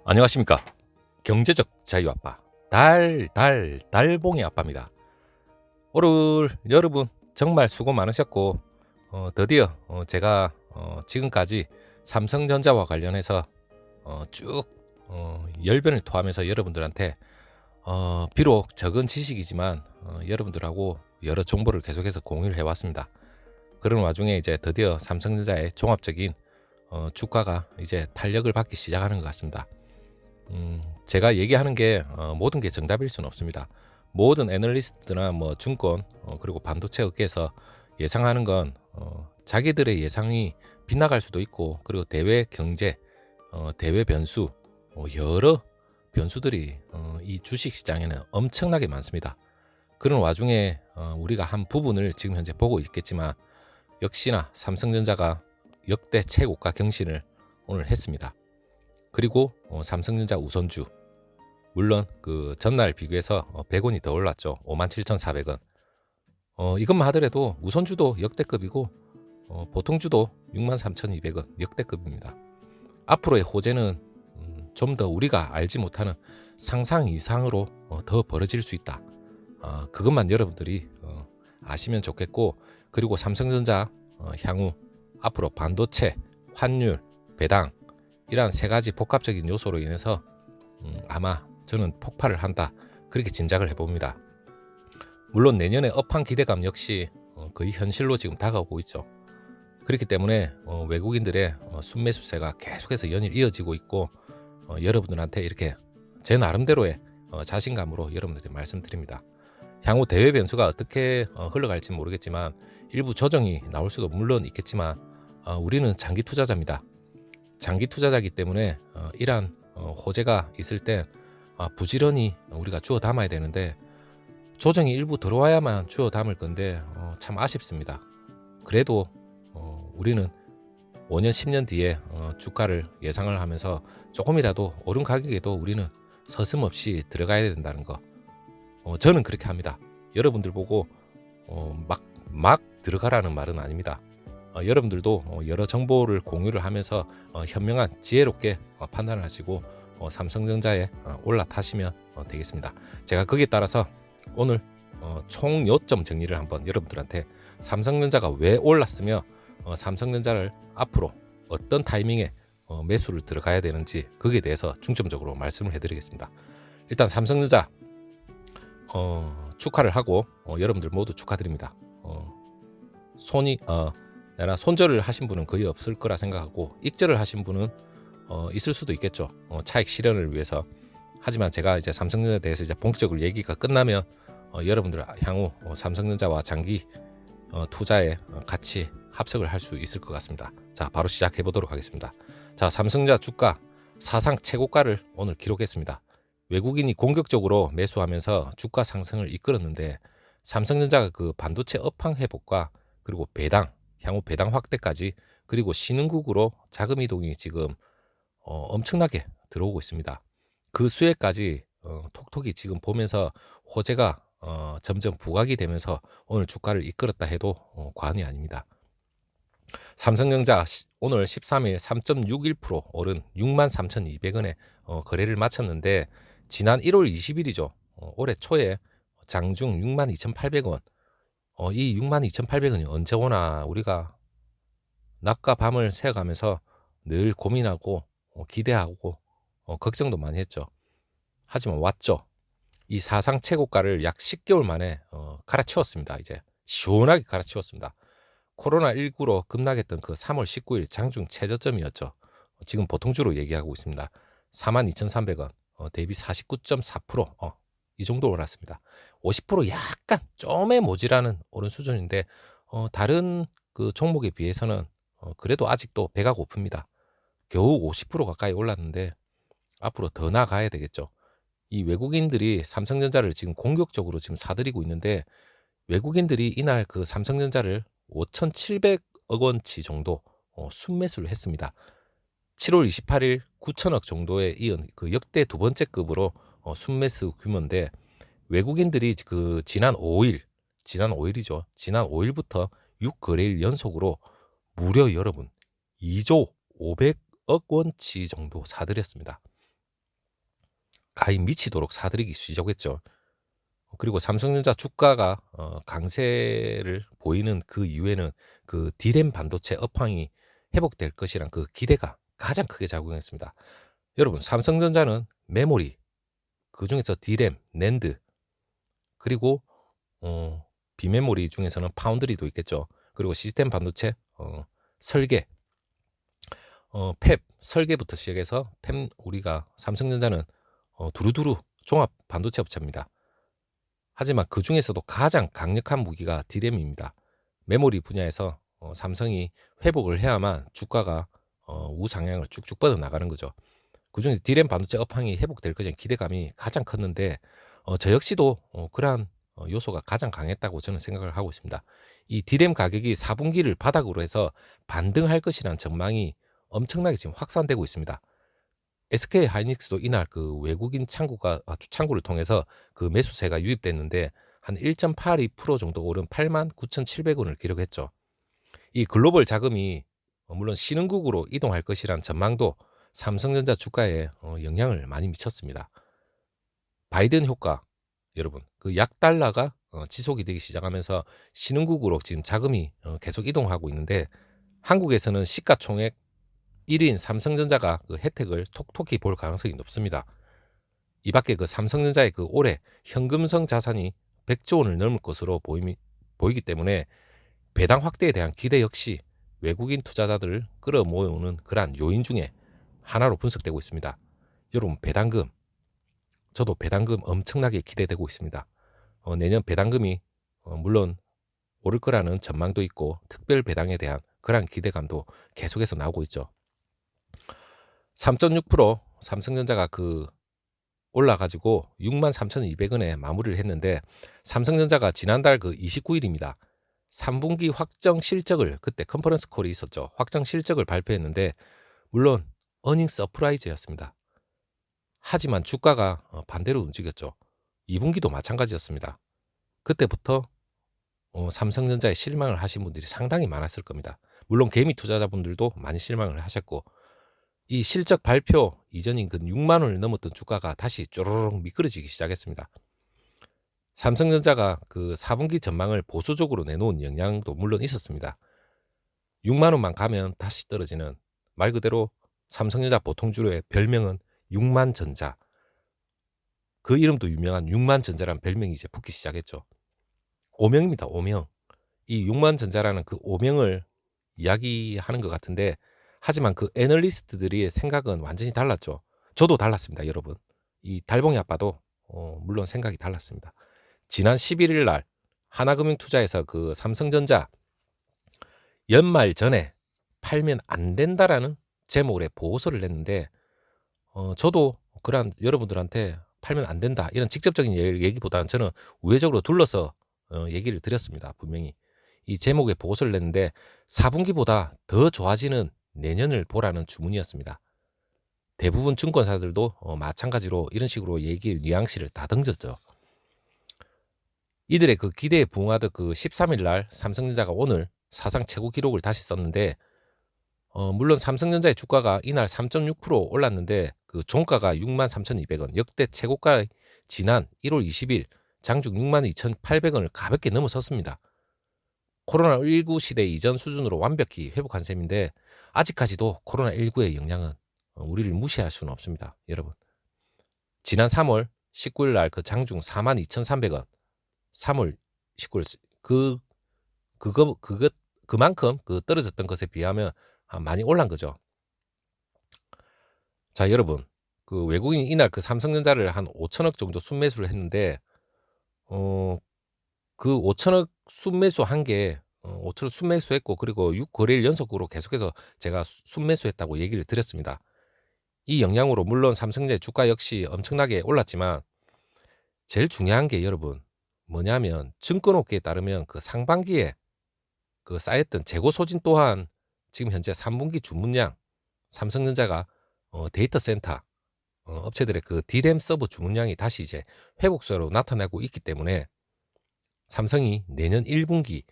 안녕하십니까. 경제적 자유 아빠 달봉이 아빠입니다. 오늘 여러분 정말 수고 많으셨고 드디어 제가 지금까지 삼성전자와 관련해서 쭉 열변을 토하면서 여러분들한테 비록 적은 지식이지만 여러분들하고 여러 정보를 계속해서 공유를 해왔습니다. 그런 와중에 이제 드디어 삼성전자의 종합적인 주가가 이제 탄력을 받기 시작하는 것 같습니다. 제가 얘기하는 게 모든 게 정답일 수는 없습니다. 모든 애널리스트나 뭐 증권 그리고 반도체 업계에서 예상하는 건 자기들의 예상이 빗나갈 수도 있고, 그리고 대외 경제, 대외 변수, 여러 변수들이 이 주식 시장에는 엄청나게 많습니다. 그런 와중에 우리가 한 부분을 지금 현재 보고 있겠지만, 역시나 삼성전자가 역대 최고가 경신을 오늘 했습니다. 그리고 삼성전자 우선주, 물론 그 전날 비교해서 100원이 더 올랐죠. 57,400원. 이것만 하더라도 우선주도 역대급이고 보통주도 63,200원 역대급입니다. 앞으로의 호재는 좀 더 우리가 알지 못하는 상상 이상으로 더 벌어질 수 있다. 그것만 여러분들이 아시면 좋겠고, 그리고 삼성전자 향후 앞으로 반도체, 환율, 배당 이러한 세 가지 복합적인 요소로 인해서 아마 저는 폭발을 한다, 그렇게 짐작을 해봅니다. 물론 내년에 업황 기대감 역시 거의 현실로 지금 다가오고 있죠. 그렇기 때문에 외국인들의 순매수세가 계속해서 연일 이어지고 있고, 여러분들한테 이렇게 제 나름대로의 자신감으로 여러분들께 말씀드립니다. 향후 대외 변수가 어떻게 흘러갈지 모르겠지만, 일부 조정이 나올 수도 물론 있겠지만 우리는 장기 투자자입니다. 장기 투자자이기 때문에 이러한 호재가 있을 때 부지런히 우리가 주워 담아야 되는데, 조정이 일부 들어와야만 주워 담을 건데 참 아쉽습니다. 그래도 우리는 5년 10년 뒤에 주가를 예상을 하면서 조금이라도 오른 가격에도 우리는 서슴없이 들어가야 된다는 거, 저는 그렇게 합니다. 여러분들 보고 막 들어가라는 말은 아닙니다. 여러분들도 여러 정보를 공유를 하면서 현명한 지혜롭게 판단을 하시고 삼성전자에 올라타시면 되겠습니다. 제가 거기에 따라서 오늘 총 요점 정리를 한번 여러분들한테, 삼성전자가 왜 올랐으며 삼성전자를 앞으로 어떤 타이밍에 매수를 들어가야 되는지, 거기에 대해서 중점적으로 말씀을 해드리겠습니다. 일단 삼성전자 축하를 하고 여러분들 모두 축하드립니다. 손절을 하신 분은 거의 없을 거라 생각하고, 익절을 하신 분은 있을 수도 있겠죠. 차익 실현을 위해서. 하지만 제가 이제 삼성전자에 대해서 이제 본격적으로 얘기가 끝나면 여러분들 향후 삼성전자와 장기 투자에 같이 합석을 할 수 있을 것 같습니다. 자, 바로 시작해 보도록 하겠습니다. 자, 삼성전자 주가 사상 최고가를 오늘 기록했습니다. 외국인이 공격적으로 매수하면서 주가 상승을 이끌었는데, 삼성전자가 그 반도체 업황 회복과 그리고 배당, 향후 배당 확대까지, 그리고 신흥국으로 자금 이동이 지금 엄청나게 들어오고 있습니다. 그 수혜까지 톡톡이 지금 보면서 호재가 점점 부각이 되면서 오늘 주가를 이끌었다 해도 과언이 아닙니다. 삼성전자 오늘 13일 3.61% 오른 63,200원에 거래를 마쳤는데, 지난 1월 20일이죠. 올해 초에 장중 62,800원. 이 62,800원이 언제 오나 우리가 낮과 밤을 새어가면서 늘 고민하고 기대하고 걱정도 많이 했죠. 하지만 왔죠. 이 사상 최고가를 약 10개월 만에 갈아치웠습니다. 이제 시원하게 갈아치웠습니다. 코로나19로 급락했던 그 3월 19일 장중 최저점이었죠. 지금 보통주로 얘기하고 있습니다. 42,300원, 대비 49.4%, 이 정도 올랐습니다. 50% 약간 좀에 모자라는 오른 수준인데 다른 그 종목에 비해서는 그래도 아직도 배가 고픕니다. 겨우 50% 가까이 올랐는데 앞으로 더 나아가야 되겠죠. 이 외국인들이 삼성전자를 지금 공격적으로 지금 사들이고 있는데, 외국인들이 이날 그 삼성전자를 5,700억 원치 정도 순매수를 했습니다. 7월 28일 9천억 정도에 이은 그 역대 두 번째 급으로 순매수 규모인데, 외국인들이 그 지난 5일이죠. 지난 5일부터 6거래일 연속으로 무려 여러분 2조 500억 원치 정도 사들였습니다. 가히 미치도록 사들이기 시작했죠. 그리고 삼성전자 주가가 강세를 보이는 그 이유에는 그 D램 반도체 업황이 회복될 것이란 그 기대가 가장 크게 작용했습니다. 여러분, 삼성전자는 메모리, 그중에서 D램, 낸드, 그리고 비메모리 중에서는 파운드리도 있겠죠. 그리고 시스템 반도체, 설계, 팹, 설계부터 시작해서 팹, 우리가 삼성전자는 두루두루 종합 반도체 업체입니다. 하지만 그 중에서도 가장 강력한 무기가 D램입니다. 메모리 분야에서 삼성이 회복을 해야만 주가가 우상향을 쭉쭉 뻗어나가는 거죠. 그중에서 D램 반도체 업황이 회복될 것이라는 기대감이 가장 컸는데 저 역시도 그러한 요소가 가장 강했다고 저는 생각을 하고 있습니다. 이 D램 가격이 4분기를 바닥으로 해서 반등할 것이라는 전망이 엄청나게 지금 확산되고 있습니다. SK 하이닉스도 이날 그 외국인 창구를 통해서 그 매수세가 유입됐는데 한 1.82% 정도 오른 89,700원을 기록했죠. 이 글로벌 자금이 물론 신흥국으로 이동할 것이란 전망도 삼성전자 주가에 영향을 많이 미쳤습니다. 바이든 효과, 여러분, 그 약달러가 지속이 되기 시작하면서 신흥국으로 지금 자금이 계속 이동하고 있는데 한국에서는 시가총액 1위인 삼성전자가 그 혜택을 톡톡히 볼 가능성이 높습니다. 이 밖에 그 삼성전자의 그 올해 현금성 자산이 100조 원을 넘을 것으로 보이기 때문에 배당 확대에 대한 기대 역시 외국인 투자자들을 끌어모으는 그러한 요인 중에 하나로 분석되고 있습니다. 여러분, 배당금, 저도 배당금 엄청나게 기대되고 있습니다. 내년 배당금이 물론 오를 거라는 전망도 있고 특별 배당에 대한 그러한 기대감도 계속해서 나오고 있죠. 3.6% 삼성전자가 그 올라가지고 63,200원에 마무리를 했는데 삼성전자가 지난달 그 29일입니다. 3분기 확정 실적을 그때 컨퍼런스 콜이 있었죠. 확정 실적을 발표했는데 물론 어닝 서프라이즈였습니다. 하지만 주가가 반대로 움직였죠. 2분기도 마찬가지였습니다. 그때부터 삼성전자에 실망을 하신 분들이 상당히 많았을 겁니다. 물론 개미 투자자분들도 많이 실망을 하셨고 이 실적 발표 이전인 그 6만 원을 넘었던 주가가 다시 쪼르륵 미끄러지기 시작했습니다. 삼성전자가 그 4분기 전망을 보수적으로 내놓은 영향도 물론 있었습니다. 6만 원만 가면 다시 떨어지는, 말 그대로 삼성전자 보통주로의 별명은 6만전자. 그 이름도 유명한 6만전자라는 별명이 이제 붙기 시작했죠. 오명입니다. 오명. 이 6만전자라는 그 오명을 이야기하는 것 같은데 하지만 그 애널리스트들의 생각은 완전히 달랐죠. 저도 달랐습니다, 여러분. 이 달봉이 아빠도 물론 생각이 달랐습니다. 지난 11일 날 하나금융투자에서 그 삼성전자 연말 전에 팔면 안 된다라는 제목의 보고서를 냈는데 저도 그런 여러분들한테 팔면 안 된다 이런 직접적인 얘기보다는 저는 우회적으로 둘러서 얘기를 드렸습니다. 분명히 이 제목의 보고서를 냈는데 4분기보다 더 좋아지는 내년을 보라는 주문이었습니다. 대부분 증권사들도 마찬가지로 이런 식으로 얘기를 뉘앙스를 다 던졌죠. 이들의 그 기대에 부응하듯 그 13일 날 삼성전자가 오늘 사상 최고 기록을 다시 썼는데 물론 삼성전자의 주가가 이날 3.6% 올랐는데 그 종가가 63,200원, 역대 최고가 지난 1월 20일 장중 62,800원을 가볍게 넘어섰습니다. 코로나19 시대 이전 수준으로 완벽히 회복한 셈인데 아직까지도 코로나19의 영향은 우리를 무시할 수는 없습니다. 여러분, 지난 3월 19일 날 그 장중 42,300원, 3월 19일 그만큼 그 떨어졌던 것에 비하면 많이 올란 거죠. 자, 여러분, 그 외국인이 이날 그 삼성전자를 한 5천억 정도 순매수를 했는데 그 5천억 순매수한 게 5천억 순매수했고 그리고 6거래일 연속으로 계속해서 제가 순매수했다고 얘기를 드렸습니다. 이 영향으로 물론 삼성전자의 주가 역시 엄청나게 올랐지만 제일 중요한 게 여러분 뭐냐면 증권업계에 따르면 그 상반기에 그 쌓였던 재고 소진 또한 지금 현재 3분기 주문량 삼성전자가 데이터 센터 업체들의 그 D램 서버 주문량이 다시 이제 회복세로 나타나고 있기 때문에 삼성이 내년 1분기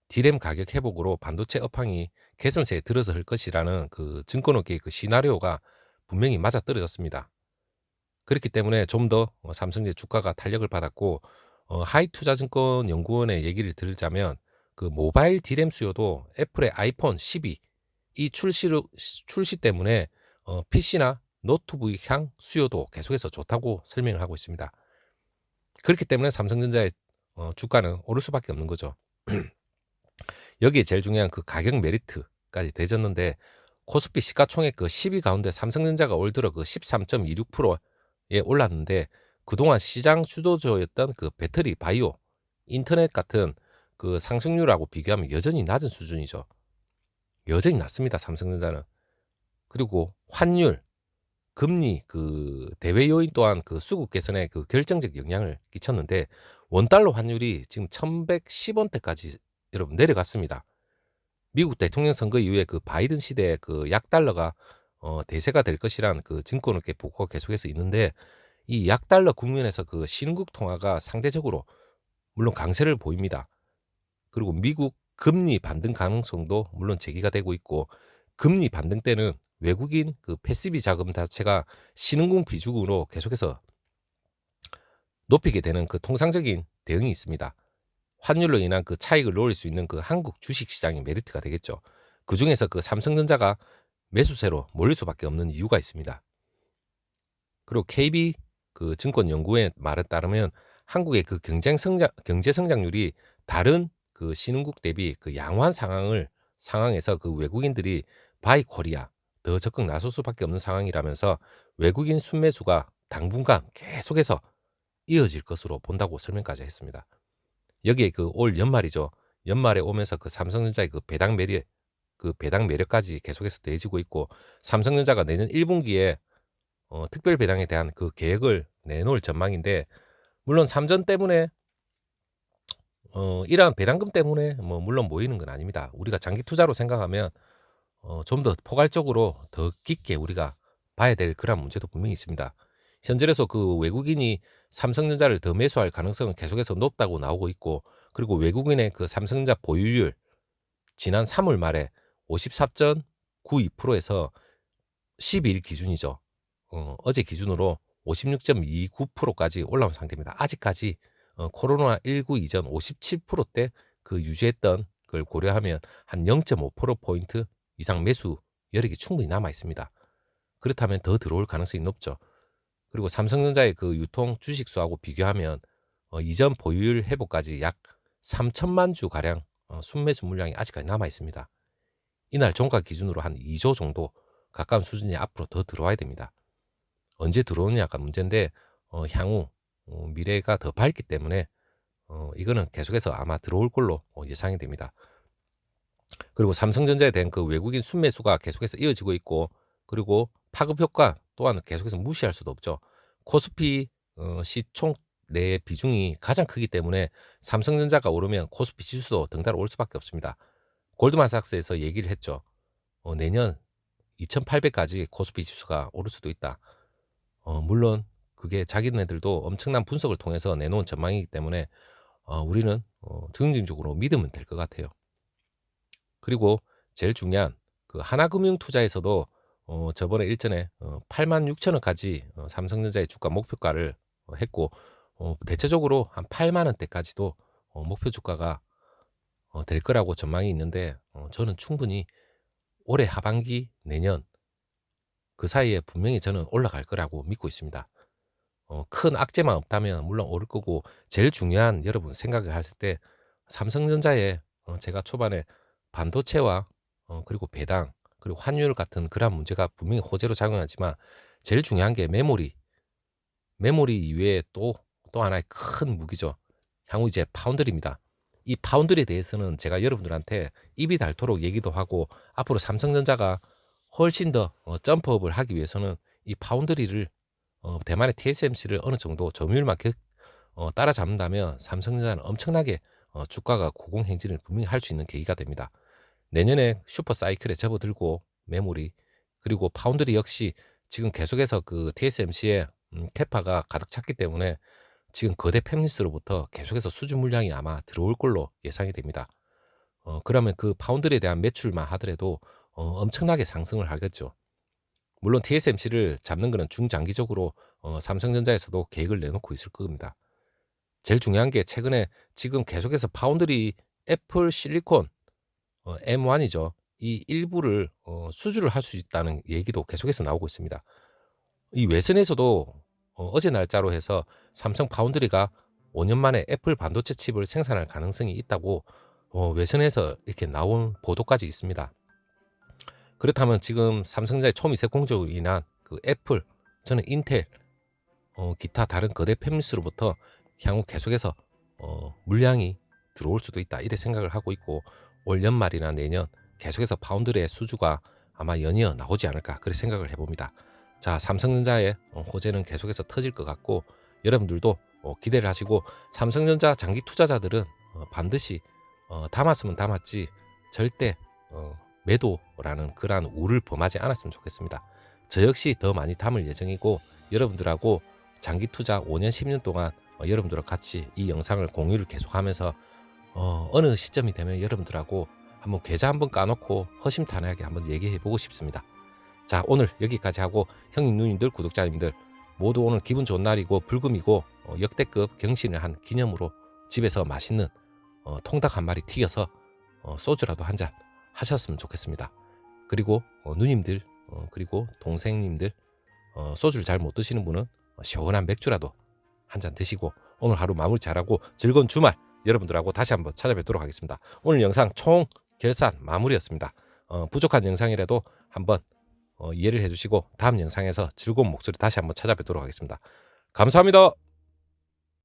D램 가격 회복으로 반도체 업황이 개선세에 들어설 것이라는 그 증권업계의 그 시나리오가 분명히 맞아떨어졌습니다. 그렇기 때문에 좀 더 삼성전자 주가가 탄력을 받았고, 하이투자증권연구원의 얘기를 들자면 그 모바일 D램 수요도 애플의 아이폰 12 이 출시 때문에 PC나 노트북 향 수요도 계속해서 좋다고 설명을 하고 있습니다. 그렇기 때문에 삼성전자의 주가는 오를 수밖에 없는 거죠. 여기에 제일 중요한 그 가격 메리트까지 되졌는데, 코스피 시가총액 그 10위 가운데 삼성전자가 올 들어 그 13.26%에 올랐는데, 그동안 시장 주도주였던 그 배터리, 바이오, 인터넷 같은 그 상승률하고 비교하면 여전히 낮은 수준이죠. 여전히 낮습니다, 삼성전자는. 그리고 환율, 금리, 그 대외 요인 또한 그 수급 개선에 그 결정적 영향을 끼쳤는데, 원달러 환율이 지금 1110원대까지 여러분 내려갔습니다. 미국 대통령 선거 이후에 그 바이든 시대에 그 약달러가 대세가 될 것이란 그 증권업계 보고가 계속해서 있는데, 이 약달러 국면에서 그 신흥국 통화가 상대적으로 물론 강세를 보입니다. 그리고 미국 금리 반등 가능성도 물론 제기가 되고 있고, 금리 반등 때는 외국인 그 패시비 자금 자체가 신흥국 비중으로 계속해서 높이게 되는 그 통상적인 대응이 있습니다. 환율로 인한 그 차익을 노릴 수 있는 그 한국 주식 시장의 메리트가 되겠죠. 그 중에서 그 삼성전자가 매수세로 몰릴 수밖에 없는 이유가 있습니다. 그리고 KB 그 증권연구원의 말에 따르면 한국의 그 경제 성장률이 다른 그 신흥국 대비 그 양호한 상황에서 그 외국인들이 바이 코리아 더 적극 나설 수밖에 없는 상황이라면서 외국인 순매수가 당분간 계속해서 이어질 것으로 본다고 설명까지 했습니다. 여기에 그 올 연말이죠. 연말에 오면서 그 삼성전자의 그 배당 매력까지 계속해서 더해지고 있고, 삼성전자가 내년 1분기에 특별 배당에 대한 그 계획을 내놓을 전망인데, 물론 삼전 때문에 이러한 배당금 때문에 뭐 물론 모이는 건 아닙니다. 우리가 장기 투자로 생각하면 좀 더 포괄적으로 더 깊게 우리가 봐야 될 그런 문제도 분명히 있습니다. 현재로서 그 외국인이 삼성전자를 더 매수할 가능성은 계속해서 높다고 나오고 있고, 그리고 외국인의 그 삼성전자 보유율 지난 3월 말에 54.92%에서 12일 기준이죠. 어제 기준으로 56.29%까지 올라온 상태입니다. 아직까지 코로나19 이전 57%대 그 유지했던 걸 고려하면 한 0.5%포인트 이상 매수 여력이 충분히 남아 있습니다. 그렇다면 더 들어올 가능성이 높죠. 그리고 삼성전자의 그 유통 주식수하고 비교하면 이전 보유율 회복까지 약 3천만 주 가량 순매수 물량이 아직까지 남아 있습니다. 이날 종가 기준으로 한 2조 정도 가까운 수준이 앞으로 더 들어와야 됩니다. 언제 들어오느냐가 문제인데, 향후 미래가 더 밝기 때문에 이거는 계속해서 아마 들어올 걸로 예상이 됩니다. 그리고 삼성전자에 대한 그 외국인 순매수가 계속해서 이어지고 있고, 그리고 파급 효과 또한 계속해서 무시할 수도 없죠. 코스피 시총 내 비중이 가장 크기 때문에 삼성전자가 오르면 코스피 지수도 덩달아 올 수밖에 없습니다. 골드만삭스에서 얘기를 했죠. 내년 2800까지 코스피 지수가 오를 수도 있다. 물론 그게 자기네들도 엄청난 분석을 통해서 내놓은 전망이기 때문에 우리는 긍정적으로 믿으면 될 것 같아요. 그리고 제일 중요한 그 하나금융투자에서도 저번에 일전에 86,000원까지 삼성전자의 주가 목표가를 했고, 대체적으로 한 8만 원대까지도 목표 주가가 될 거라고 전망이 있는데, 저는 충분히 올해 하반기 내년 그 사이에 분명히 저는 올라갈 거라고 믿고 있습니다. 큰 악재만 없다면 물론 오를 거고, 제일 중요한 여러분 생각을 하실 때 삼성전자의 제가 초반에 반도체와 그리고 배당 그리고 환율 같은 그러한 문제가 분명히 호재로 작용하지만, 제일 중요한 게 메모리 이외에 또 하나의 큰 무기죠. 향후 이제 파운드리입니다. 이 파운드리에 대해서는 제가 여러분들한테 입이 닳도록 얘기도 하고, 앞으로 삼성전자가 훨씬 더 점프업을 하기 위해서는 이 파운드리를 대만의 TSMC를 어느 정도 점유율만 따라잡는다면 삼성전자는 엄청나게 주가가 고공행진을 분명히 할 수 있는 계기가 됩니다. 내년에 슈퍼 사이클에 접어들고 메모리 그리고 파운드리 역시 지금 계속해서 그 TSMC의 캐파가 가득 찼기 때문에 지금 거대 팹리스로부터 계속해서 수주 물량이 아마 들어올 걸로 예상이 됩니다. 그러면 그 파운드리에 대한 매출만 하더라도 엄청나게 상승을 하겠죠. 물론 TSMC를 잡는 것은 중장기적으로 삼성전자에서도 계획을 내놓고 있을 겁니다. 제일 중요한 게 최근에 지금 계속해서 파운드리 애플 실리콘 M1이죠. 이 일부를 수주를 할 수 있다는 얘기도 계속해서 나오고 있습니다. 이 외선에서도 어제 날짜로 해서 삼성 파운드리가 5년 만에 애플 반도체 칩을 생산할 가능성이 있다고 외선에서 이렇게 나온 보도까지 있습니다. 그렇다면 지금 삼성전자의 초미세 공정으로 인한 그 애플, 저는 인텔, 기타 다른 거대 팹리스로부터 향후 계속해서 물량이 들어올 수도 있다 이래 생각을 하고 있고, 올 연말이나 내년 계속해서 파운드리의 수주가 아마 연이어 나오지 않을까 그렇게 생각을 해봅니다. 자, 삼성전자의 호재는 계속해서 터질 것 같고, 여러분들도 기대를 하시고, 삼성전자 장기 투자자들은 반드시 담았으면 담았지 절대 매도라는 그러한 우를 범하지 않았으면 좋겠습니다. 저 역시 더 많이 담을 예정이고, 여러분들하고 장기 투자 5년 10년 동안 여러분들과 같이 이 영상을 공유를 계속하면서 어느 시점이 되면 여러분들하고 한번 계좌 한번 까놓고 허심탄회하게 한번 얘기해 보고 싶습니다. 자, 오늘 여기까지 하고, 형님 누님들 구독자님들 모두 오늘 기분 좋은 날이고 불금이고 역대급 경신을 한 기념으로 집에서 맛있는 통닭 한 마리 튀겨서 소주라도 한 잔 하셨으면 좋겠습니다. 그리고 누님들 그리고 동생님들 소주를 잘 못 드시는 분은 시원한 맥주라도 한 잔 드시고 오늘 하루 마무리 잘하고 즐거운 주말 여러분들하고 다시 한번 찾아뵙도록 하겠습니다. 오늘 영상 총 결산 마무리였습니다. 부족한 영상이라도 한번 이해를 해주시고 다음 영상에서 즐거운 목소리 다시 한번 찾아뵙도록 하겠습니다. 감사합니다.